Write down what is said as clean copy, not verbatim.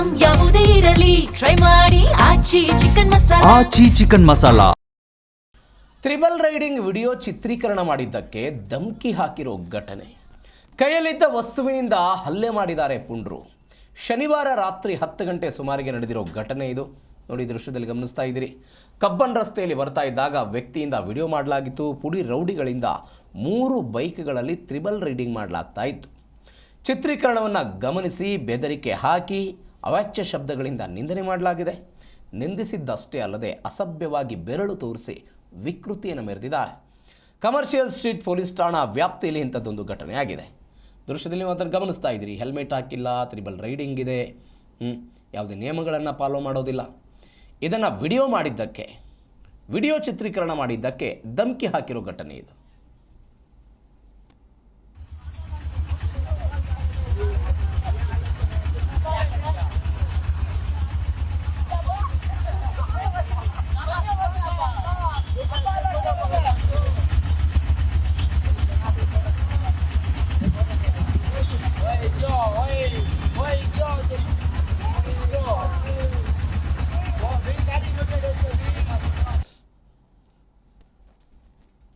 Item ಯಾವುದೇ ಇರಲಿ try ಮಾಡಿ Aachi chicken masala. Aachi chicken masala. Triple riding video ಚಿತ್ರೀಕರಣ ಮಾಡಿದ್ದಕ್ಕೆ ಧಮಕಿ ಹಾಕಿರೋ ಘಟನೆ. ಕೈಯಲ್ಲಿದ್ದ ವಸ್ತುವಿನಿಂದ ಹಲ್ಲೆ ಮಾಡಿದ್ದಾರೆ ಪುಂಡ್ರು. ಶನಿವಾರ ರಾತ್ರಿ 10 ಗಂಟೆ ಸುಮಾರಿಗೆ ನಡೆದಿರೋ ಘಟನೆ ಇದು. ನೋಡಿ, ದೃಶ್ಯದಲ್ಲಿ ಗಮನಿಸ್ತಾ ಇದ್ದೀರಿ. ಕಬ್ಬನ್ ರಸ್ತೆಯಲ್ಲಿ ಬರ್ತಾ ಇದ್ದಾಗ ವ್ಯಕ್ತಿಯಿಂದ ವಿಡಿಯೋ ಮಾಡಲಾಗಿತ್ತು. ಪುಡಿ ರೌಡಿಗಳಿಂದ 3 ಬೈಕ್ಗಳಲ್ಲಿ ತ್ರಿಬಲ್ ರೈಡಿಂಗ್ ಮಾಡಲಾಗ್ತಾ ಇತ್ತು. ಚಿತ್ರೀಕರಣವನ್ನು ಗಮನಿಸಿ ಬೆದರಿಕೆ ಹಾಕಿ ಅವಾಚ್ಯ ಶಬ್ದಗಳಿಂದ ನಿಂದನೆ ಮಾಡಲಾಗಿದೆ. ನಿಂದಿಸಿದ್ದಷ್ಟೇ ಅಲ್ಲದೆ ಅಸಭ್ಯವಾಗಿ ಬೆರಳು ತೋರಿಸಿ ವಿಕೃತಿಯನ್ನು ಮೆರೆದಿದ್ದಾರೆ. ಕಮರ್ಷಿಯಲ್ ಸ್ಟ್ರೀಟ್ ಪೊಲೀಸ್ ಠಾಣಾ ವ್ಯಾಪ್ತಿಯಲ್ಲಿ ಇಂಥದ್ದೊಂದು ಘಟನೆ ಆಗಿದೆ. ದೃಶ್ಯದಲ್ಲಿ ನೀವು ಅದನ್ನು ಗಮನಿಸ್ತಾ ಇದ್ದೀರಿ. ಹೆಲ್ಮೆಟ್ ಹಾಕಿಲ್ಲ, ತ್ರಿಬಲ್ ರೈಡಿಂಗ್ ಇದೆ, ಯಾವುದೇ ನಿಯಮಗಳನ್ನು ಫಾಲೋ ಮಾಡೋದಿಲ್ಲ. ಇದನ್ನು ವಿಡಿಯೋ ಚಿತ್ರೀಕರಣ ಮಾಡಿದ್ದಕ್ಕೆ ಧಮಕಿ ಹಾಕಿರೋ ಘಟನೆ ಇದು.